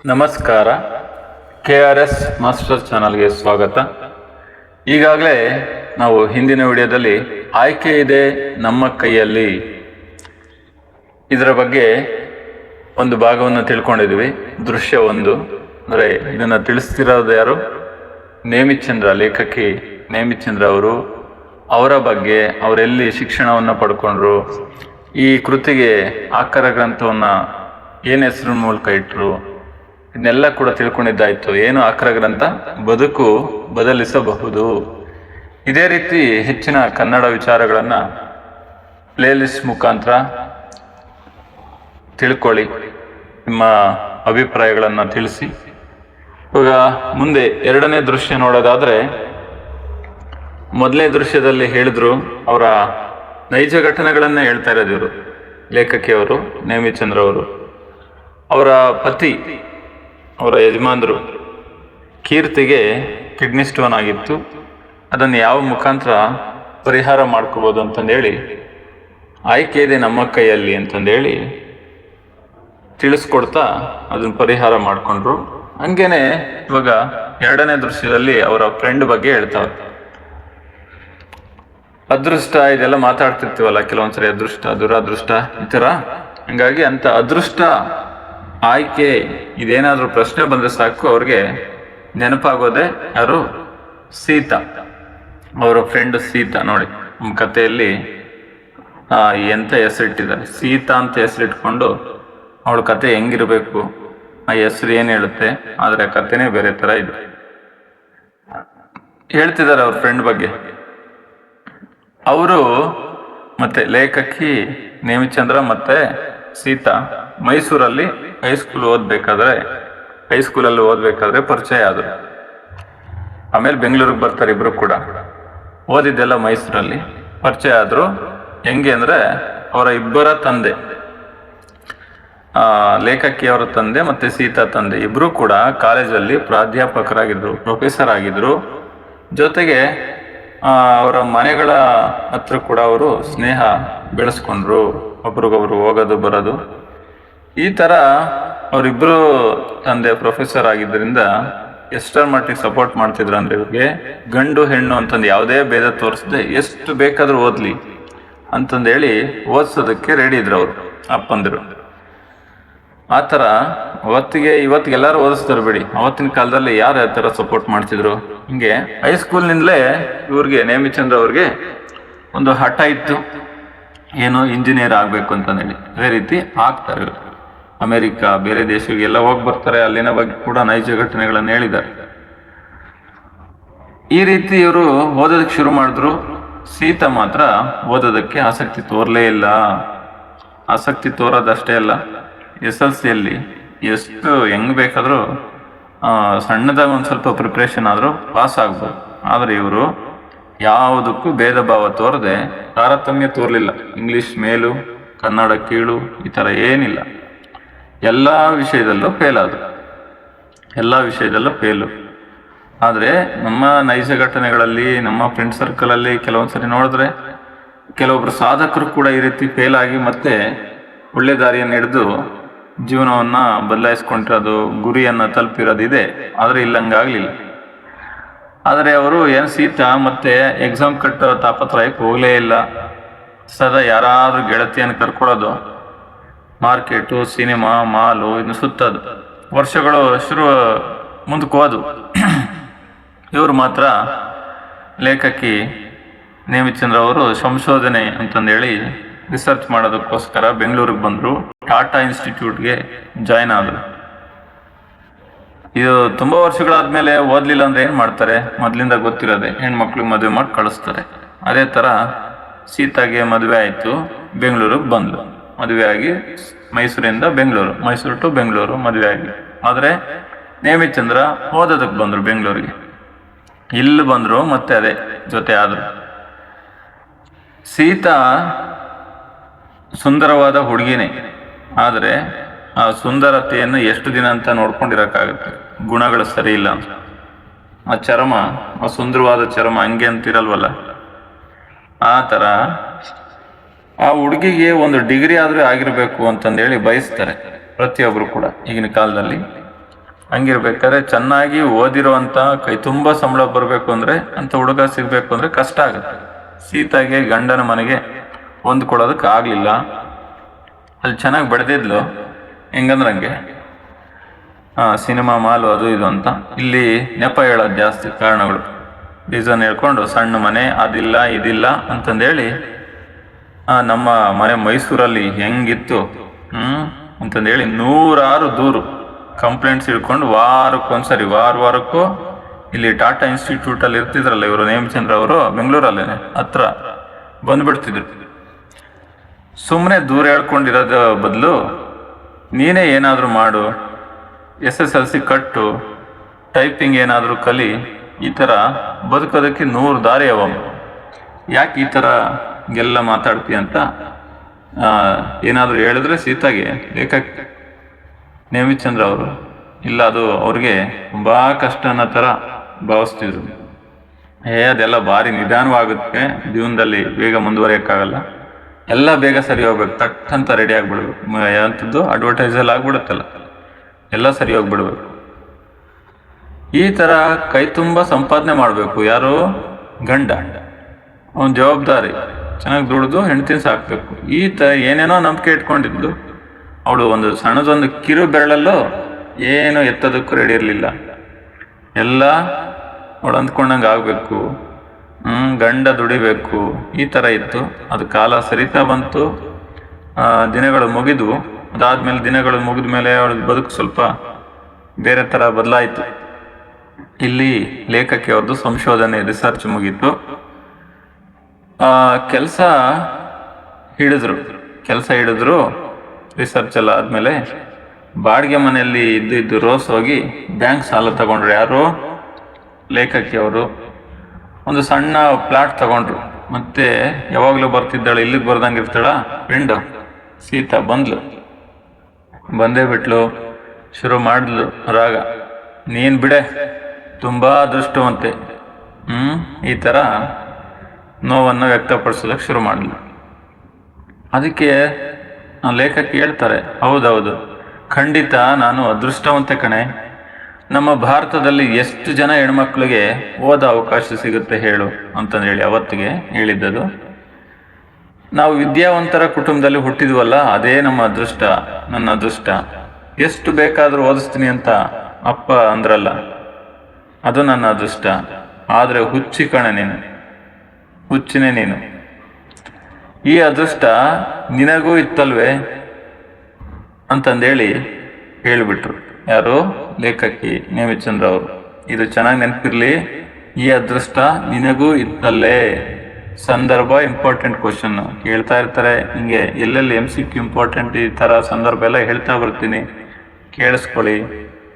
ನಮಸ್ಕಾರ. KRS master ಚಾನಲ್ಗೆ ಸ್ವಾಗತ. ಈಗಾಗಲೇ ನಾವು ಹಿಂದಿನ ವಿಡಿಯೋದಲ್ಲಿ ಆಯ್ಕೆ ಇದೆ ನಮ್ಮ ಕೈಯಲ್ಲಿ ಇದರ ಬಗ್ಗೆ ಒಂದು ಭಾಗವನ್ನು ತಿಳ್ಕೊಂಡಿದ್ವಿ. ದೃಶ್ಯ ಒಂದು ಅಂದರೆ ಇದನ್ನು ತಿಳಿಸ್ತಿರೋದು ಯಾರು? ನೇಮಿಚಂದ್ರ, ಲೇಖಕಿ ನೇಮಿಚಂದ್ರ ಅವರು. ಅವರ ಬಗ್ಗೆ ಅವರೆಲ್ಲಿ ಶಿಕ್ಷಣವನ್ನು ಪಡ್ಕೊಂಡ್ರು, ಈ ಕೃತಿಗೆ ಆಕರ ಗ್ರಂಥವನ್ನು ಏನು ಹೆಸರಿನ ಮೂಲಕ ಇಟ್ಟರು, ಇದನ್ನೆಲ್ಲ ಕೂಡ ತಿಳ್ಕೊಂಡಿದ್ದಾಯ್ತು. ಏನು ಆಕರ ಗ್ರಂಥ? ಬದುಕು ಬದಲಿಸಬಹುದು. ಇದೇ ರೀತಿ ಹೆಚ್ಚಿನ ಕನ್ನಡ ವಿಚಾರಗಳನ್ನು ಪ್ಲೇಲಿಸ್ಟ್ ಮುಖಾಂತರ ತಿಳ್ಕೊಳ್ಳಿ, ನಿಮ್ಮ ಅಭಿಪ್ರಾಯಗಳನ್ನು ತಿಳಿಸಿ. ಇವಾಗ ಮುಂದೆ ಎರಡನೇ ದೃಶ್ಯ ನೋಡೋದಾದರೆ, ಮೊದಲನೇ ದೃಶ್ಯದಲ್ಲಿ ಹೇಳಿದ್ರು ಅವರ ನೈಜ ಘಟನೆಗಳನ್ನೇ ಹೇಳ್ತಾ ಇರೋದು ಇವರು, ಲೇಖಕಿಯವರು ನೇಮಿಚಂದ್ರ ಅವರು. ಅವರ ಪತಿ, ಅವರ ಯಜಮಾನರು ಕೀರ್ತಿಗೆ ಕಿಡ್ನಿ ಸ್ಟೋನ್ ಆಗಿತ್ತು. ಅದನ್ನು ಯಾವ ಮುಖಾಂತರ ಪರಿಹಾರ ಮಾಡ್ಕೋಬೋದು ಅಂತಂದೇಳಿ ಆಯ್ಕೆ ಇದೆ ನಮ್ಮ ಕೈಯಲ್ಲಿ ಅಂತಂದೇಳಿ ತಿಳಿಸ್ಕೊಡ್ತಾ ಅದನ್ನು ಪರಿಹಾರ ಮಾಡಿಕೊಂಡ್ರು. ಹಂಗೇನೆ ಇವಾಗ ಎರಡನೇ ದೃಶ್ಯದಲ್ಲಿ ಅವರ ಫ್ರೆಂಡ್ ಬಗ್ಗೆ ಹೇಳ್ತಾರೆ. ಅದೃಷ್ಟ ಇದೆಲ್ಲ ಮಾತಾಡ್ತಿರ್ತೀವಲ್ಲ ಕೆಲವೊಂದ್ಸರಿ, ಅದೃಷ್ಟ ದುರಾದೃಷ್ಟ ಈ ಥರ. ಹಂಗಾಗಿ ಅಂತ ಅದೃಷ್ಟ ಆಯ್ಕೆ ಇದೇನಾದರೂ ಪ್ರಶ್ನೆ ಬಂದರೆ ಸಾಕು ಅವ್ರಿಗೆ ನೆನಪಾಗೋದೆ ಯಾರು? ಸೀತಾ, ಅವರ ಫ್ರೆಂಡ್ ಸೀತಾ. ನೋಡಿ ನಮ್ಮ ಕಥೆಯಲ್ಲಿ ಎಂಥ ಹೆಸರಿಟ್ಟಿದ್ದಾರೆ, ಸೀತಾ ಅಂತ ಹೆಸರಿಟ್ಕೊಂಡು ಅವಳ ಕತೆ ಹೆಂಗಿರಬೇಕು, ಆ ಹೆಸರು ಏನು ಹೇಳುತ್ತೆ, ಆದರೆ ಕಥೆನೇ ಬೇರೆ ಥರ ಇದೆ. ಹೇಳ್ತಿದ್ದಾರೆ ಅವ್ರ ಫ್ರೆಂಡ್ ಬಗ್ಗೆ. ಅವರು ಮತ್ತೆ ಲೇಖಕಿ ನೇಮಿಚಂದ್ರ ಮತ್ತೆ ಸೀತಾ ಮೈಸೂರಲ್ಲಿ ಹೈಸ್ಕೂಲಲ್ಲಿ ಓದಬೇಕಾದ್ರೆ ಪರಿಚಯ ಆದರು. ಆಮೇಲೆ ಬೆಂಗಳೂರಿಗೆ ಬರ್ತಾರೆ ಇಬ್ರು ಕೂಡ. ಓದಿದ್ದೆಲ್ಲ ಮೈಸೂರಲ್ಲಿ, ಪರಿಚಯ ಆದರು. ಹೆಂಗೆ ಅಂದರೆ ಅವರ ಇಬ್ಬರ ತಂದೆ, ಲೇಖಕಿಯವರ ತಂದೆ ಮತ್ತು ಸೀತಾ ತಂದೆ ಇಬ್ಬರು ಕೂಡ ಕಾಲೇಜಲ್ಲಿ ಪ್ರಾಧ್ಯಾಪಕರಾಗಿದ್ದರು, ಪ್ರೊಫೆಸರ್ ಆಗಿದ್ದರು. ಜೊತೆಗೆ ಅವರ ಮನೆಗಳ ಹತ್ರ ಕೂಡ ಅವರು ಸ್ನೇಹ ಬೆಳೆಸ್ಕೊಂಡ್ರು, ಒಬ್ರಿಗೊಬ್ರು ಹೋಗೋದು ಬರೋದು. ಈ ಥರ ಅವರಿಬ್ಬರು ತಂದೆ ಪ್ರೊಫೆಸರ್ ಆಗಿದ್ದರಿಂದ ಎಷ್ಟರ ಮಟ್ಟಿಗೆ ಸಪೋರ್ಟ್ ಮಾಡ್ತಿದ್ರು ಅಂದರೆ ಇವ್ರಿಗೆ ಗಂಡು ಹೆಣ್ಣು ಅಂತಂದು ಯಾವುದೇ ಭೇದ ತೋರಿಸದೆ ಎಷ್ಟು ಬೇಕಾದರೂ ಓದಲಿ ಅಂತಂದೇಳಿ ಓದಿಸೋದಕ್ಕೆ ರೆಡಿ ಇದ್ರು ಅವರು ಅಪ್ಪಂದಿರು. ಆ ಥರ ಇವತ್ತಿಗೆ ಎಲ್ಲರೂ ಓದಿಸ್ತಾರೆ ಬಿಡಿ, ಅವತ್ತಿನ ಕಾಲದಲ್ಲಿ ಯಾರು ಯಾವ ಥರ ಸಪೋರ್ಟ್ ಮಾಡ್ತಿದ್ರು. ಹಿಂಗೆ ಹೈಸ್ಕೂಲ್ನಿಂದಲೇ ಇವ್ರಿಗೆ ನೇಮಿಚಂದ್ರ ಅವ್ರಿಗೆ ಒಂದು ಹಠ ಇತ್ತು, ಏನು ಇಂಜಿನಿಯರ್ ಆಗಬೇಕು ಅಂತಂದೇಳಿ. ಅದೇ ರೀತಿ ಆಗ್ತಾರೆ. ಅಮೆರಿಕ ಬೇರೆ ದೇಶಗಳಿಗೆಲ್ಲ ಹೋಗಿ ಬರ್ತಾರೆ, ಅಲ್ಲಿನ ಬಗ್ಗೆ ಕೂಡ ನೈಜ ಘಟನೆಗಳನ್ನು ಹೇಳಿದ್ದಾರೆ. ಈ ರೀತಿ ಇವರು ಓದೋದಕ್ಕೆ ಶುರು ಮಾಡಿದ್ರು. ಸೀತಾ ಮಾತ್ರ ಓದೋದಕ್ಕೆ ಆಸಕ್ತಿ ತೋರಲೇ ಇಲ್ಲ. ಆಸಕ್ತಿ ತೋರೋದಷ್ಟೇ ಅಲ್ಲ, SLCಯಲ್ಲಿ ಎಷ್ಟು ಹೆಂಗ್ ಬೇಕಾದರೂ ಸಣ್ಣದಾಗ ಒಂದು ಸ್ವಲ್ಪ ಪ್ರಿಪ್ರೇಷನ್ ಆದರೂ ಪಾಸ್ ಆಗ್ಬೋದು. ಆದರೆ ಇವರು ಯಾವುದಕ್ಕೂ ಭೇದ ಭಾವ ತೋರದೆ, ತಾರತಮ್ಯ ತೋರಲಿಲ್ಲ. ಇಂಗ್ಲೀಷ್ ಮೇಲು ಕನ್ನಡ ಕೀಳು ಈ ಥರ ಏನಿಲ್ಲ. ಎಲ್ಲ ವಿಷಯದಲ್ಲೂ ಫೇಲು. ಆದರೆ ನಮ್ಮ ನೈಜ ಘಟನೆಗಳಲ್ಲಿ, ನಮ್ಮ ಫ್ರೆಂಡ್ ಸರ್ಕಲಲ್ಲಿ ಕೆಲವೊಂದ್ಸರಿ ನೋಡಿದ್ರೆ ಕೆಲವೊಬ್ರು ಸಾಧಕರು ಕೂಡ ಈ ರೀತಿ ಫೇಲ್ ಆಗಿ ಮತ್ತೆ ಒಳ್ಳೆ ದಾರಿಯನ್ನು ಹಿಡಿದು ಜೀವನವನ್ನು ಬದಲಾಯಿಸ್ಕೊಂಡಿರೋದು, ಗುರಿಯನ್ನು ತಲುಪಿರೋದಿದೆ. ಆದರೆ ಇಲ್ಲಂಗಾಗಲಿಲ್ಲ. ಆದರೆ ಅವರು ಸೀತಾ ಮತ್ತೆ ಎಕ್ಸಾಮ್ ಕಟ್ಟೋ ತಾಪತ್ರಯಕ್ಕೆ ಹೋಗಲೇ ಇಲ್ಲ. ಸದಾ ಯಾರಾದರೂ ಗೆಳತಿಯನ್ನು ಕರ್ಕೊಳ್ಳೋದು, ಮಾರ್ಕೆಟು, ಸಿನಿಮಾ, ಮಾಲು ಇನ್ನು ಸುತ್ತೋದು. ವರ್ಷಗಳು ಮುಂದಕ್ಕೆ ಹೋದು. ಇವರು ಮಾತ್ರ ಲೇಖಕಿ ನೇಮಿಚಂದ್ರ ಅವರು ಸಂಶೋಧನೆ ಅಂತಂದೇಳಿ ರಿಸರ್ಚ್ ಮಾಡೋದಕ್ಕೋಸ್ಕರ ಬೆಂಗಳೂರಿಗೆ ಬಂದರು. ಟಾಟಾ ಇನ್ಸ್ಟಿಟ್ಯೂಟ್ಗೆ ಜಾಯ್ನ್ ಆದರು. ಇದು ತುಂಬ ವರ್ಷಗಳಾದ್ಮೇಲೆ ಓದಲಿಲ್ಲ ಅಂದರೆ ಏನು ಮಾಡ್ತಾರೆ? ಮೊದಲಿಂದ ಗೊತ್ತಿರೋದೆ, ಹೆಣ್ಮಕ್ಳಿಗೆ ಮದುವೆ ಮಾಡಿ ಕಳಿಸ್ತಾರೆ. ಅದೇ ಥರ ಸೀತಾಗೆ ಮದುವೆ ಆಯಿತು, ಬೆಂಗಳೂರಿಗೆ ಬಂದು ಮದುವೆ ಆಗಿ ಮೈಸೂರಿಂದ ಮೈಸೂರು ಟು ಬೆಂಗಳೂರು ಮದುವೆ ಆಗಿ. ಆದರೆ ನೇಮಿಚಂದ್ರ ಓದೋದಕ್ಕೆ ಬಂದರು ಬೆಂಗಳೂರಿಗೆ. ಇಲ್ಲಿ ಬಂದರು, ಮತ್ತೆ ಅದೇ ಜೊತೆ ಆದರು. ಸೀತಾ ಸುಂದರವಾದ ಹುಡುಗಿನೇ, ಆದರೆ ಆ ಸುಂದರತೆಯನ್ನು ಎಷ್ಟು ದಿನ ಅಂತ ನೋಡ್ಕೊಂಡಿರೋಕ್ಕಾಗುತ್ತೆ? ಗುಣಗಳು ಸರಿ ಇಲ್ಲ. ಆ ಚರ್ಮ, ಆ ಸುಂದರವಾದ ಚರ್ಮ ಹಂಗೆ ಅಂತಿರಲ್ವಲ್ಲ, ಆ ಥರ ಆ ಹುಡುಗಿಗೆ ಒಂದು ಡಿಗ್ರಿ ಆದರೂ ಆಗಿರಬೇಕು ಅಂತಂದೇಳಿ ಬಯಸ್ತಾರೆ ಪ್ರತಿಯೊಬ್ಬರು ಕೂಡ ಈಗಿನ ಕಾಲದಲ್ಲಿ. ಹಂಗಿರ್ಬೇಕಾದ್ರೆ ಚೆನ್ನಾಗಿ ಓದಿರುವಂತ ಕೈ ತುಂಬ ಸಂಬಳ ಬರಬೇಕು ಅಂದ್ರೆ ಅಂತ ಹುಡುಗ ಸಿಗ್ಬೇಕು ಅಂದ್ರೆ ಕಷ್ಟ ಆಗುತ್ತೆ. ಸೀತಾಗೆ ಗಂಡನ ಮನೆಗೆ ಹೊಂದ್ಕೊಳ್ಳೋದಕ್ಕೆ ಆಗ್ಲಿಲ್ಲ. ಅಲ್ಲಿ ಚೆನ್ನಾಗಿ ಬೆಳೆದಿದ್ಲು, ಹೆಂಗಂದ್ರಂಗೆ ಸಿನಿಮಾ ಮಾಲು ಅದು ಇದು ಅಂತ. ಇಲ್ಲಿ ನೆಪ ಹೇಳೋದು ಜಾಸ್ತಿ, ಕಾರಣಗಳು ರೀಸನ್ ಹೇಳ್ಕೊಂಡು ಸಣ್ಣ ಮನೆ ಅದಿಲ್ಲ ಇದಿಲ್ಲ ಅಂತಂದೇಳಿ ನಮ್ಮ ಮನೆ ಮೈಸೂರಲ್ಲಿ ಹೆಂಗಿತ್ತು ಅಂತಂದೇಳಿ 100 ದೂರು ಕಂಪ್ಲೇಂಟ್ಸ್ ಇಟ್ಕೊಂಡು ವಾರಕ್ಕೊಂದ್ಸರಿ ವಾರಕ್ಕೂ ಇಲ್ಲಿ ಟಾಟಾ ಇನ್ಸ್ಟಿಟ್ಯೂಟ್ ಅಲ್ಲಿ ಇರ್ತಿದ್ರಲ್ಲ ಇವರು ನೇಮಚಂದ್ರ ಅವರು, ಬೆಂಗಳೂರಲ್ಲೇ ಹತ್ರ ಬಂದ್ಬಿಡ್ತಿದ್ರು. ಸುಮ್ಮನೆ ದೂರ ಹೇಳ್ಕೊಂಡಿರೋದ ಬದಲು ನೀನೇ ಏನಾದರೂ ಮಾಡು, SSLC ಕಟ್ಟು, ಟೈಪಿಂಗ್ ಏನಾದರೂ ಕಲಿ, ಈ ಥರ ಬದುಕೋದಕ್ಕೆ 100 ದಾರಿ ಅವ. ಯಾಕೆ ಈ ಥರ ಎಲ್ಲ ಮಾತಾಡ್ತೀಯ ಅಂತ ಏನಾದರೂ ಹೇಳಿದ್ರೆ ಸೀತಾಗೆ ಲೇಖಕ ನೇಮಿಚಂದ್ರ ಅವರು ಇಲ್ಲ, ಅದು ಅವ್ರಿಗೆ ತುಂಬಾ ಕಷ್ಟ ಅನ್ನೋ ಥರ ಭಾವಿಸ್ತಿದ್ರು. ಅದೆಲ್ಲ ಭಾರಿ ನಿಧಾನವಾಗುತ್ತೆ ಜೀವನದಲ್ಲಿ, ಬೇಗ ಮುಂದುವರಿಯೋಕ್ಕಾಗಲ್ಲ, ಎಲ್ಲ ಬೇಗ ಸರಿ ಹೋಗ್ಬೇಕು, ತಟ್ಟಂತ ರೆಡಿ ಆಗ್ಬಿಡ್ಬೇಕು. ಅಂಥದ್ದು ಅಡ್ವರ್ಟೈಸಲ್ಲಿ ಆಗ್ಬಿಡುತ್ತಲ್ಲ, ಎಲ್ಲ ಸರಿ ಹೋಗ್ಬಿಡ್ಬೇಕು. ಈ ಥರ ಕೈ ತುಂಬ ಸಂಪಾದನೆ ಮಾಡಬೇಕು. ಯಾರು? ಗಂಡ. ಅವನ ಜವಾಬ್ದಾರಿ ಚೆನ್ನಾಗಿ ದುಡಿದು ಹೆಂಡ್ತಿನ ಸಾಕ್ಬೇಕು. ಏನೇನೋ ನಂಬಿಕೆ ಇಟ್ಕೊಂಡಿದ್ದು ಅವಳು ಒಂದು ಸಣ್ಣದೊಂದು ಕಿರು ಬೆರಳಲ್ಲೂ ಏನು ಎತ್ತೋದಕ್ಕೂ ರೆಡಿ ಇರಲಿಲ್ಲ. ಎಲ್ಲ ಅವಳು ಅಂದ್ಕೊಂಡಂಗೆ ಆಗಬೇಕು, ಗಂಡ ದುಡಿಬೇಕು, ಈ ಥರ ಇತ್ತು. ಅದು ಕಾಲ ಸರಿತಾ ಬಂತು, ದಿನಗಳು ಮುಗಿದ್ವು. ಅದಾದ್ಮೇಲೆ ದಿನಗಳು ಮುಗಿದ ಮೇಲೆ ಅವಳ ಬದುಕು ಸ್ವಲ್ಪ ಬೇರೆ ಥರ ಬದಲಾಯಿತು. ಇಲ್ಲಿ ಲೇಖಕಿ ಅವ್ರದ್ದು ಸಂಶೋಧನೆ ರಿಸರ್ಚ್ ಮುಗೀತು. ಕೆಲಸ ಹಿಡಿದ್ರು ರಿಸರ್ಚ್ ಎಲ್ಲ ಆದಮೇಲೆ ಬಾಡಿಗೆ ಮನೆಯಲ್ಲಿ ಇದ್ದು ರೋಸ್ ಹೋಗಿ ಬ್ಯಾಂಕ್ ಸಾಲ ತಗೊಂಡ್ರು. ಯಾರು? ಲೇಖಕಿ ಅವರು. ಒಂದು ಸಣ್ಣ ಪ್ಲಾಟ್ ತಗೊಂಡ್ರು. ಮತ್ತೆ ಯಾವಾಗಲೂ ಬರ್ತಿದ್ದಾಳೆ, ಇಲ್ಲಿಗೆ ಬರ್ದಂಗೆ ಇರ್ತಾಳ ಫ್ರೆಂಡು ಸೀತಾ. ಬಂದೇ ಬಿಟ್ಲು, ಶುರು ಮಾಡಿದ್ಲು ರಾಗ, ನೀನು ಬಿಡೆ ತುಂಬ ಅದೃಷ್ಟವಂತೆ, ಈ ಥರ ನೋವನ್ನು ವ್ಯಕ್ತಪಡಿಸೋದಕ್ಕೆ ಶುರು ಮಾಡಿದ್ಲು. ಅದಕ್ಕೆ ಲೇಖಕಿ ಹೇಳ್ತಾರೆ, ಹೌದೌದು ಖಂಡಿತ ನಾನು ಅದೃಷ್ಟವಂತೆ ಕಣೆ. ನಮ್ಮ ಭಾರತದಲ್ಲಿ ಎಷ್ಟು ಜನ ಹೆಣ್ಮಕ್ಳಿಗೆ ಓದೋ ಅವಕಾಶ ಸಿಗುತ್ತೆ ಹೇಳು ಅಂತಂದೇಳಿ ಅವತ್ತಿಗೆ ಹೇಳಿದ್ದದು. ನಾವು ವಿದ್ಯಾವಂತರ ಕುಟುಂಬದಲ್ಲಿ ಹುಟ್ಟಿದ್ವಲ್ಲ, ಅದೇ ನಮ್ಮ ಅದೃಷ್ಟ, ನನ್ನ ಅದೃಷ್ಟ. ಎಷ್ಟು ಬೇಕಾದರೂ ಓದಿಸ್ತೀನಿ ಅಂತ ಅಪ್ಪ ಅಂದ್ರಲ್ಲ, ಅದು ನನ್ನ ಅದೃಷ್ಟ. ಆದರೆ ಹುಚ್ಚಿ ಕಣೆ ನೀನು, ಹುಚ್ಚಿನೇ ನೀನು. ಈ ಅದೃಷ್ಟ ನಿನಗೂ ಇತ್ತಲ್ವೇ ಅಂತಂದೇಳಿ ಹೇಳಿಬಿಟ್ರು. ಯಾರು? ಲೇಖಕಿ ನೇಮಿಚಂದ್ರ ಅವರು. ಇದು ಚೆನ್ನಾಗಿ ನೆನಪಿರ್ಲಿ, ಈ ಅದೃಷ್ಟ ನಿನಗೂ ಇತ್ತಲ್ಲೇ. ಸಂದರ್ಭ ಇಂಪಾರ್ಟೆಂಟ್ ಕ್ವಶನ್ ಕೇಳ್ತಾ ಇರ್ತಾರೆ ಹಿಂಗೆ, ಎಲ್ಲೆಲ್ಲಿ MCQ ಇಂಪಾರ್ಟೆಂಟ್, ಈ ಥರ ಸಂದರ್ಭ ಎಲ್ಲ ಹೇಳ್ತಾ ಬರ್ತೀನಿ, ಕೇಳಿಸ್ಕೊಳ್ಳಿ.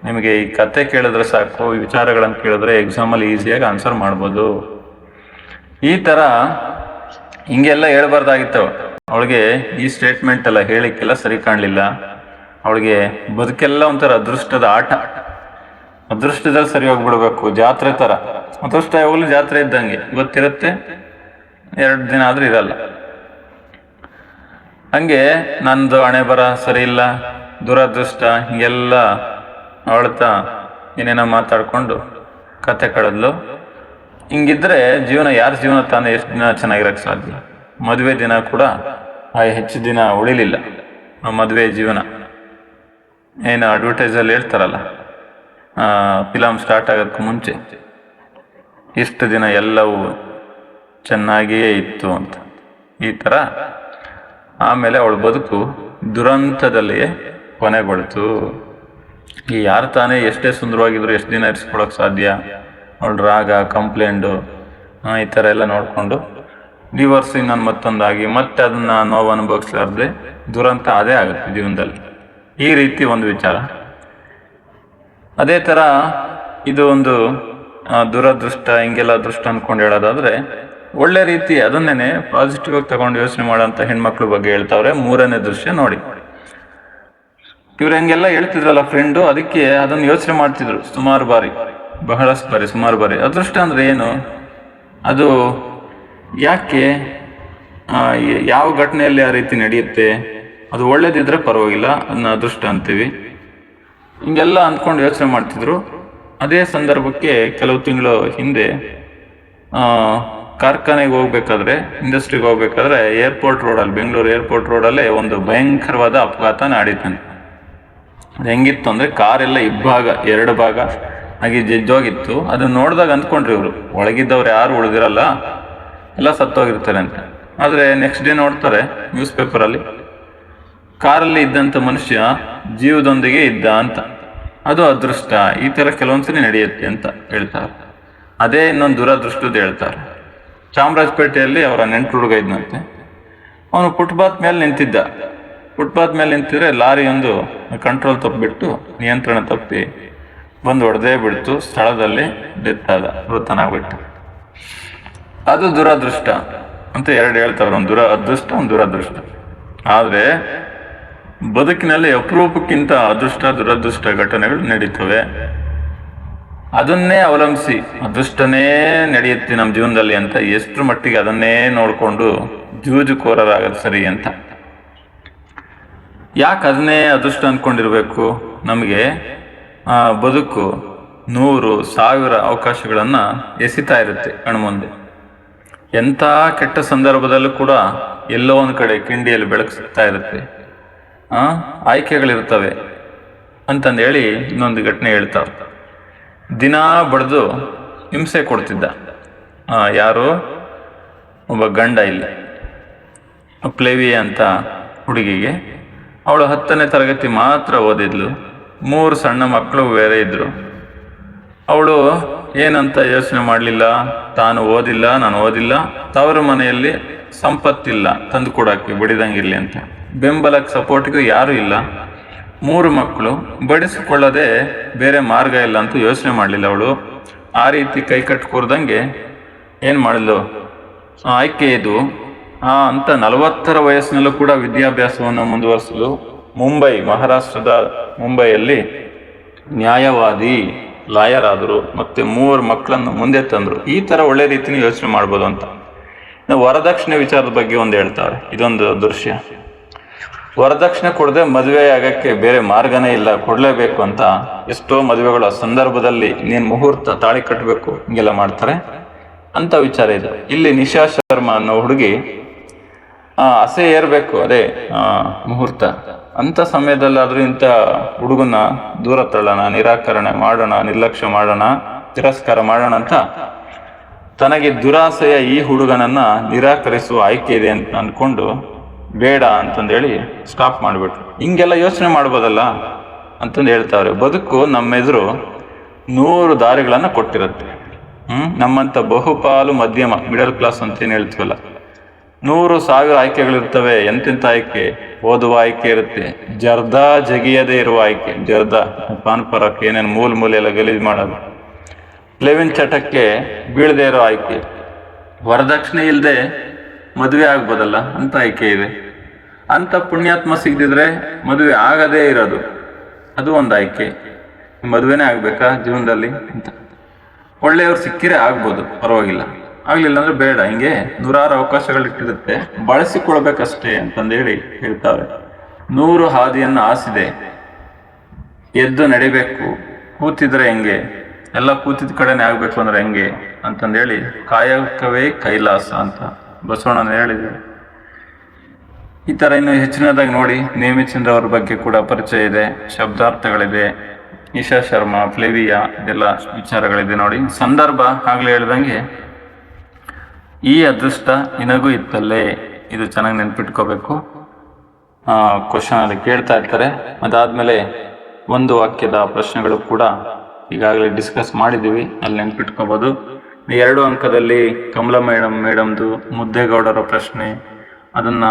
ನಿಮಗೆ ಈ ಕತೆ ಕೇಳಿದ್ರೆ ಸಾಕು, ಈ ವಿಚಾರಗಳನ್ನು ಕೇಳಿದ್ರೆ ಎಕ್ಸಾಮಲ್ಲಿ ಈಸಿಯಾಗಿ ಆನ್ಸರ್ ಮಾಡ್ಬೋದು. ಈ ಥರ ಹಿಂಗೆಲ್ಲ ಹೇಳ್ಬಾರ್ದಾಗಿತ್ತು ಅವಳಿಗೆ. ಈ ಸ್ಟೇಟ್ಮೆಂಟ್ ಎಲ್ಲ ಹೇಳಿಕ್ಕೆಲ್ಲ ಸರಿ ಕಾಣಲಿಲ್ಲ ಅವಳಿಗೆ. ಬದುಕೆಲ್ಲ ಒಂಥರ ಅದೃಷ್ಟದ ಆಟ, ಅದೃಷ್ಟದಲ್ಲಿ ಸರಿ ಹೋಗ್ಬಿಡ್ಬೇಕು. ಜಾತ್ರೆ ಥರ ಅದೃಷ್ಟ ಯಾವಾಗಲೂ ಜಾತ್ರೆ ಇದ್ದಂಗೆ, ಇವತ್ತಿರುತ್ತೆ 2 ದಿನ ಆದ್ರೂ ಇರಲ್ಲ. ಹಂಗೆ ನಂದು ಹಣೆ ಬರ ಸರಿ ಇಲ್ಲ, ದುರದೃಷ್ಟ, ಹಿಂಗೆಲ್ಲ ಅವಳ್ತಾ ಏನೇನೋ ಮಾತಾಡ್ಕೊಂಡು ಕತೆ ಕಳೆದ್ಲು. ಹಿಂಗಿದ್ರೆ ಜೀವನ, ಯಾರ ಜೀವನ ತಾನೇ ಎಷ್ಟು ದಿನ ಚೆನ್ನಾಗಿರಕ್ಕೆ ಸಾಧ್ಯ? ಮದುವೆ ದಿನ ಕೂಡ ಹೆಚ್ಚು ದಿನ ಉಳಿಲಿಲ್ಲ. ಮದುವೆ ಜೀವನ ಏನು ಅಡ್ವರ್ಟೈಸಲ್ಲಿ ಹೇಳ್ತಾರಲ್ಲ, ಫಿಲಮ್ ಸ್ಟಾರ್ಟ್ ಆಗೋದಕ್ಕೂ ಮುಂಚೆ ಇಷ್ಟು ದಿನ ಎಲ್ಲವೂ ಚೆನ್ನಾಗಿಯೇ ಇತ್ತು ಅಂತ. ಈ ಥರ ಆಮೇಲೆ ಅವಳ ಬದುಕು ದುರಂತದಲ್ಲಿಯೇ ಕೊನೆಗೊಳ್ತು. ಈ ಯಾರು ತಾನೇ ಎಷ್ಟೇ ಸುಂದರವಾಗಿದ್ರು ಎಷ್ಟು ದಿನ ಇರಿಸ್ಕೊಳಕ್ಕೆ ಸಾಧ್ಯ? ಅವಳ ರಾಗ, ಕಂಪ್ಲೇಂಟು, ಈ ಥರ ಎಲ್ಲ ನೋಡಿಕೊಂಡು ಡಿವೋರ್ಸಿಂಗ್ ನಾನು ಮತ್ತೊಂದಾಗಿ ಮತ್ತೆ ಅದನ್ನು ನೋವು ಅನುಭವಿಸ್ಲಾರ್ದೆ ದುರಂತ ಅದೇ ಆಗುತ್ತೆ ಜೀವನದಲ್ಲಿ. ಈ ರೀತಿ ಒಂದು ವಿಚಾರ. ಅದೇ ಥರ ಇದು ಒಂದು ದುರದೃಷ್ಟ, ಹಿಂಗೆಲ್ಲ ಅದೃಷ್ಟ ಅಂದ್ಕೊಂಡು ಹೇಳೋದಾದರೆ, ಒಳ್ಳೆ ರೀತಿ ಅದನ್ನೇ ಪಾಸಿಟಿವ್ ಆಗಿ ತಗೊಂಡು ಯೋಚನೆ ಮಾಡೋಂಥ ಹೆಣ್ಮಕ್ಳ ಬಗ್ಗೆ ಹೇಳ್ತಾವ್ರೆ. 3ನೇ ದೃಶ್ಯ ನೋಡಿ. ಇವ್ರು ಹಂಗೆಲ್ಲ ಹೇಳ್ತಿದ್ರಲ್ಲ ಫ್ರೆಂಡು, ಅದಕ್ಕೆ ಅದನ್ನು ಯೋಚನೆ ಮಾಡ್ತಿದ್ರು ಸುಮಾರು ಬಾರಿ, ಬಹಳಷ್ಟು ಬಾರಿ, ಸುಮಾರು ಬಾರಿ. ಅದೃಷ್ಟ ಅಂದರೆ ಏನು? ಅದು ಯಾಕೆ, ಯಾವ ಘಟನೆಯಲ್ಲಿ ಆ ರೀತಿ ನಡೆಯುತ್ತೆ? ಅದು ಒಳ್ಳೇದಿದ್ರೆ ಪರವಾಗಿಲ್ಲ, ಅದನ್ನ ಅದೃಷ್ಟ ಅಂತೀವಿ. ಹಿಂಗೆಲ್ಲ ಅಂದ್ಕೊಂಡು ಯೋಚನೆ ಮಾಡ್ತಿದ್ರು. ಅದೇ ಸಂದರ್ಭಕ್ಕೆ ಕೆಲವು ತಿಂಗಳು ಹಿಂದೆ ಕಾರ್ಖಾನೆಗೆ ಹೋಗ್ಬೇಕಾದ್ರೆ, ಇಂಡಸ್ಟ್ರಿಗೆ ಹೋಗ್ಬೇಕಾದ್ರೆ ಏರ್ಪೋರ್ಟ್ ರೋಡಲ್ಲಿ, ಬೆಂಗಳೂರು ಏರ್ಪೋರ್ಟ್ ರೋಡಲ್ಲೇ ಒಂದು ಭಯಂಕರವಾದ ಅಪಘಾತ ನಡೀತಾನೆ. ಅದು ಹೆಂಗಿತ್ತು ಅಂದರೆ, ಕಾರೆಲ್ಲ ಇಬ್ಬಾಗ, ಎರಡು ಭಾಗ ಹಾಗೆ ಜಜ್ಜೋಗಿತ್ತು. ಅದನ್ನ ನೋಡಿದಾಗ ಅಂದ್ಕೊಂಡ್ರಿ ಇವರು, ಒಳಗಿದ್ದವ್ರು ಯಾರು ಉಳಿದಿರಲ್ಲ, ಎಲ್ಲ ಸತ್ತೋಗಿರ್ತಾರೆ ಅಂತ. ಆದರೆ ನೆಕ್ಸ್ಟ್ ಡೇ ನೋಡ್ತಾರೆ ನ್ಯೂಸ್ ಪೇಪರಲ್ಲಿ, ಕಾರಲ್ಲಿ ಇದ್ದಂಥ ಮನುಷ್ಯ ಜೀವದೊಂದಿಗೆ ಇದ್ದ ಅಂತ. ಅದು ಅದೃಷ್ಟ. ಈ ಥರ ಕೆಲವೊಂದ್ಸರಿ ನಡೆಯುತ್ತೆ ಅಂತ ಹೇಳ್ತಾರೆ. ಅದೇ ಇನ್ನೊಂದು ದುರದೃಷ್ಟದ್ದು ಹೇಳ್ತಾರೆ. ಚಾಮರಾಜಪೇಟೆಯಲ್ಲಿ ಅವರ ನೆಂಟು ಹುಡುಗ ಇದ್ದಂತೆ. ಅವನು ಫುಟ್ಪಾತ್ ಮೇಲೆ ನಿಂತಿದ್ದ. ಫುಟ್ಪಾತ್ ಮೇಲೆ ನಿಂತಿದ್ರೆ ಲಾರಿಯೊಂದು ಕಂಟ್ರೋಲ್ ತಪ್ಪಿಬಿಟ್ಟು, ನಿಯಂತ್ರಣ ತಪ್ಪಿ ಬಂದು ಹೊಡೆದೇ ಬಿಡ್ತು. ಸ್ಥಳದಲ್ಲಿ ಡೆತ್ ಆದ, ಮೃತನಾಗ್ಬಿಟ್ಟು. ಅದು ದುರದೃಷ್ಟ ಅಂತ ಎರಡು ಹೇಳ್ತಾರೆ. ಒಂದು ಅದೃಷ್ಟ, ಒಂದು ದುರದೃಷ್ಟ. ಆದರೆ ಬದುಕಿನಲ್ಲಿ ಅಪರೂಪಕ್ಕಿಂತ ಅದೃಷ್ಟ ದುರದೃಷ್ಟ ಘಟನೆಗಳು ನಡೀತವೆ. ಅದನ್ನೇ ಅವಲಂಬಿಸಿ ಅದೃಷ್ಟನೇ ನಡೆಯುತ್ತೆ ನಮ್ಮ ಜೀವನದಲ್ಲಿ ಅಂತ ಎಷ್ಟರ ಮಟ್ಟಿಗೆ ಅದನ್ನೇ ನೋಡಿಕೊಂಡು ಜೂಜುಕೋರರಾಗೋದು ಸರಿ ಅಂತ. ಯಾಕೆ ಅದನ್ನೇ ಅದೃಷ್ಟ ಅಂದ್ಕೊಂಡಿರ್ಬೇಕು? ನಮಗೆ ಬದುಕು 100,000 ಅವಕಾಶಗಳನ್ನು ಎಸಿತಾ ಇರುತ್ತೆ ಕಣ್ಮುಂದೆ. ಎಂಥ ಕೆಟ್ಟ ಸಂದರ್ಭದಲ್ಲೂ ಕೂಡ ಎಲ್ಲೋ ಒಂದು ಕಡೆ ಕಿಂಡಿಯಲ್ಲಿ ಬೆಳಕು ಸಿಗ್ತಾ ಇರುತ್ತೆ. ಆಯ್ಕೆಗಳಿರ್ತವೆ ಅಂತಂದೇಳಿ ಇನ್ನೊಂದು ಘಟನೆ ಹೇಳ್ತಾರೆ. ದಿನ ಬಡ್ದು ಹಿಂಸೆ ಕೊಡ್ತಿದ್ದ ಯಾರು, ಒಬ್ಬ ಗಂಡ ಇಲ್ಲಿ, ಪ್ಲೇವಿ ಅಂತ ಹುಡುಗಿಗೆ. ಅವಳು 10ನೇ ತರಗತಿ ಮಾತ್ರ ಓದಿದ್ಲು. 3 ಸಣ್ಣ ಮಕ್ಕಳು ಬೇರೆ ಇದ್ರು. ಅವಳು ಏನಂತ ಯೋಚನೆ ಮಾಡಲಿಲ್ಲ, ತಾನು ಓದಿಲ್ಲ, ನಾನು ಓದಿಲ್ಲ, ತವರು ಮನೆಯಲ್ಲಿ ಸಂಪತ್ತಿಲ್ಲ ತಂದು ಕೊಡೋಕ್ಕೆ ಬಡಿದಂಗಿರಲಿ ಅಂತ. ಬೆಂಬಲಕ್ಕೆ ಸಪೋರ್ಟ್ಗೂ ಯಾರೂ ಇಲ್ಲ. 3 ಮಕ್ಕಳು, ಬಡಿಸಿಕೊಳ್ಳದೆ ಬೇರೆ ಮಾರ್ಗ ಇಲ್ಲ ಅಂತ ಯೋಚನೆ ಮಾಡಲಿಲ್ಲ ಅವಳು. ಆ ರೀತಿ ಕೈ ಕಟ್ಟು ಕೂರ್ದಂಗೆ ಏನು ಮಾಡಿದ್ಲು, ಆಯ್ಕೆ ಇದು ಅಂತ 40ರ ವಯಸ್ಸಿನಲ್ಲೂ ಕೂಡ ವಿದ್ಯಾಭ್ಯಾಸವನ್ನು ಮುಂದುವರಿಸಲು ಮಹಾರಾಷ್ಟ್ರದ ಮುಂಬೈಯಲ್ಲಿ ನ್ಯಾಯವಾದಿ, ಲಾಯರ್ ಆದರು. ಮತ್ತು 3 ಮಕ್ಕಳನ್ನು ಮುಂದೆ ತಂದರು. ಈ ಥರ ಒಳ್ಳೆ ರೀತಿಯಲ್ಲಿ ಯೋಚನೆ ಮಾಡ್ಬೋದು ಅಂತ. ವರದಕ್ಷಿಣೆ ವಿಚಾರದ ಬಗ್ಗೆ ಒಂದು ಹೇಳ್ತಾರೆ. ಇದೊಂದು ದೃಶ್ಯ. ವರದಕ್ಷಿಣೆ ಕೊಡದೆ ಮದುವೆ ಆಗಕ್ಕೆ ಬೇರೆ ಮಾರ್ಗನೇ ಇಲ್ಲ, ಕೊಡಲೇಬೇಕು ಅಂತ ಎಷ್ಟೋ ಮದುವೆಗಳ ಸಂದರ್ಭದಲ್ಲಿ ನೀನು ಮುಹೂರ್ತ, ತಾಳಿ ಕಟ್ಟಬೇಕು, ಹಿಂಗೆಲ್ಲ ಮಾಡ್ತಾರೆ ಅಂತ ವಿಚಾರ ಇದೆ. ಇಲ್ಲಿ ನಿಶಾ ಶರ್ಮಾ ಅನ್ನೋ ಹುಡುಗಿ ಹಸೆ ಏರ್ಬೇಕು, ಅದೇ ಮುಹೂರ್ತ. ಅಂಥ ಸಮಯದಲ್ಲಾದ್ರೂ ಇಂಥ ಹುಡುಗನ ದೂರ ತಳ್ಳೋಣ, ನಿರಾಕರಣೆ ಮಾಡೋಣ, ನಿರ್ಲಕ್ಷ್ಯ ಮಾಡೋಣ, ತಿರಸ್ಕಾರ ಮಾಡೋಣ ಅಂತ ತನಗೆ ದುರಾಸೆಯ ಈ ಹುಡುಗನನ್ನ ನಿರಾಕರಿಸುವ ಆಯ್ಕೆ ಇದೆ ಅಂತ ಅಂದ್ಕೊಂಡು ಬೇಡ ಅಂತಂದೇಳಿ ಸ್ಟಾಪ್ ಮಾಡಿಬಿಟ್ರು. ಹಿಂಗೆಲ್ಲ ಯೋಚನೆ ಮಾಡ್ಬೋದಲ್ಲ ಅಂತಂದು ಹೇಳ್ತಾವ್ರೆ. ಬದುಕು ನಮ್ಮೆದುರು 100 ದಾರಿಗಳನ್ನು ಕೊಟ್ಟಿರುತ್ತೆ. ನಮ್ಮಂಥ ಬಹುಪಾಲು ಮಧ್ಯಮ, ಮಿಡಲ್ ಕ್ಲಾಸ್ ಅಂತ ಏನು ಹೇಳ್ತೀವಲ್ಲ, 100,000 ಆಯ್ಕೆಗಳಿರ್ತವೆ. ಎಂತೆಂಥ ಆಯ್ಕೆ, ಓದುವ ಆಯ್ಕೆ ಇರುತ್ತೆ, ಜಗಿಯದೇ ಇರುವ ಆಯ್ಕೆ, ಪಾನ್ಪರಕ್ಕೆ ಏನೇನು ಮೂಲೆಯೆಲ್ಲ ಗಲೀಜು ಮಾಡೋದು, ಲೆವಿನ್ ಚಟಕ್ಕೆ ಬೀಳದೇ ಇರೋ ಆಯ್ಕೆ, ವರದಕ್ಷಿಣೆ ಇಲ್ಲದೆ ಮದುವೆ ಆಗ್ಬೋದಲ್ಲ ಅಂತ ಆಯ್ಕೆ ಇದೆ. ಅಂಥ ಪುಣ್ಯಾತ್ಮ ಸಿಗದಿದ್ರೆ ಮದುವೆ ಆಗದೇ ಇರೋದು, ಅದು ಒಂದು ಆಯ್ಕೆ. ಮದುವೆನೇ ಆಗ್ಬೇಕಾ ಜೀವನದಲ್ಲಿ ಅಂತ. ಒಳ್ಳೆಯವ್ರು ಸಿಕ್ಕಿರೆ ಆಗ್ಬೋದು, ಪರವಾಗಿಲ್ಲ. ಆಗ್ಲಿಲ್ಲ ಅಂದ್ರೆ ಬೇಡ. ಹಿಂಗೆ 100 ಅವಕಾಶಗಳಿಟ್ಟಿರುತ್ತೆ, ಬಳಸಿಕೊಳ್ಬೇಕಷ್ಟೇ ಅಂತಂದೇಳಿ ಹೇಳ್ತಾರೆ. 100 ಹಾದಿಯನ್ನು ಆಸಿದೆ, ಎದ್ದು ನಡಿಬೇಕು, ಕೂತಿದ್ರೆ ಹೆಂಗೆ, ಎಲ್ಲ ಕೂತಿದ ಕಡೆನೇ ಆಗ್ಬೇಕು ಅಂದ್ರೆ ಹೆಂಗೆ ಅಂತಂದೇಳಿ ಕಾಯಕವೇ ಕೈಲಾಸ ಅಂತ ಬಸವಣ್ಣನ ಹೇಳಿದ್ರು. ಈ ಥರ ಇನ್ನು ಹೆಚ್ಚಿನದಾಗಿ ನೋಡಿ. ನೇಮಿಚಂದ್ರ ಅವ್ರ ಬಗ್ಗೆ ಕೂಡ ಪರಿಚಯ ಇದೆ, ಶಬ್ದಾರ್ಥಗಳಿದೆ, ನಿಶಾ ಶರ್ಮಾ, ಫ್ಲೇವಿಯಾ, ಇದೆಲ್ಲ ವಿಚಾರಗಳಿದೆ ನೋಡಿ. ಸಂದರ್ಭ ಆಗ್ಲೇ ಹೇಳ್ದಂಗೆ, ಈ ಅದೃಷ್ಟ ನಿನಗೂ ಇತ್ತಲ್ಲೇ, ಇದು ಚೆನ್ನಾಗಿ ನೆನ್ಪಿಟ್ಕೋಬೇಕು. ಕ್ವಶನ್ ಅಲ್ಲಿ ಕೇಳ್ತಾ ಇರ್ತಾರೆ. ಅದಾದ್ಮೇಲೆ ಒಂದು ವಾಕ್ಯದ ಪ್ರಶ್ನೆಗಳು ಕೂಡ ಈಗಾಗಲೇ ಡಿಸ್ಕಸ್ ಮಾಡಿದ್ದೀವಿ, ಅಲ್ಲಿ ನೆನ್ಪಿಟ್ಕೋಬೋದು. 2 ಅಂಕದಲ್ಲಿ ಕಮಲಾ ಮೇಡಮ್ದು ಮುದ್ದೇಗೌಡರ ಪ್ರಶ್ನೆ, ಅದನ್ನ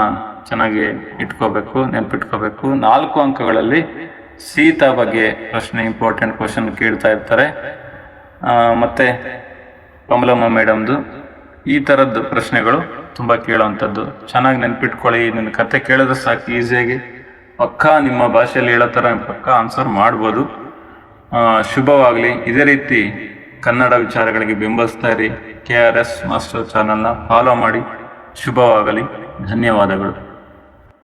ಚೆನ್ನಾಗಿ ಇಟ್ಕೋಬೇಕು, ನೆನ್ಪಿಟ್ಕೋಬೇಕು. 4 ಅಂಕಗಳಲ್ಲಿ ಸೀತಾ ಬಗ್ಗೆ ಪ್ರಶ್ನೆ, ಇಂಪಾರ್ಟೆಂಟ್ ಕ್ವಶನ್ ಕೇಳ್ತಾ ಇರ್ತಾರೆ. ಮತ್ತೆ ಕಮಲಮ್ಮ ಮೇಡಮ್ದು ಈ ಥರದ್ದು ಪ್ರಶ್ನೆಗಳು ತುಂಬ ಕೇಳೋವಂಥದ್ದು. ಚೆನ್ನಾಗಿ ನೆನ್ಪಿಟ್ಕೊಳ್ಳಿ. ನನ್ನ ಕತೆ ಕೇಳಿದ್ರೆ ಸಾಕು, ಈಸಿಯಾಗಿ ಪಕ್ಕಾ ನಿಮ್ಮ ಭಾಷೆಯಲ್ಲಿ ಹೇಳೋ ಥರ ಪಕ್ಕಾ ಆನ್ಸರ್ ಮಾಡ್ಬೋದು. ಶುಭವಾಗಲಿ. ಇದೇ ರೀತಿ ಕನ್ನಡ ವಿಚಾರಗಳಿಗೆ ಬೆಂಬಲಿಸ್ತಾ ಇರಿ. KRS ಮಾಸ್ಟರ್ ಚಾನಲ್ನ ಫಾಲೋ ಮಾಡಿ. ಶುಭವಾಗಲಿ. ಧನ್ಯವಾದಗಳು.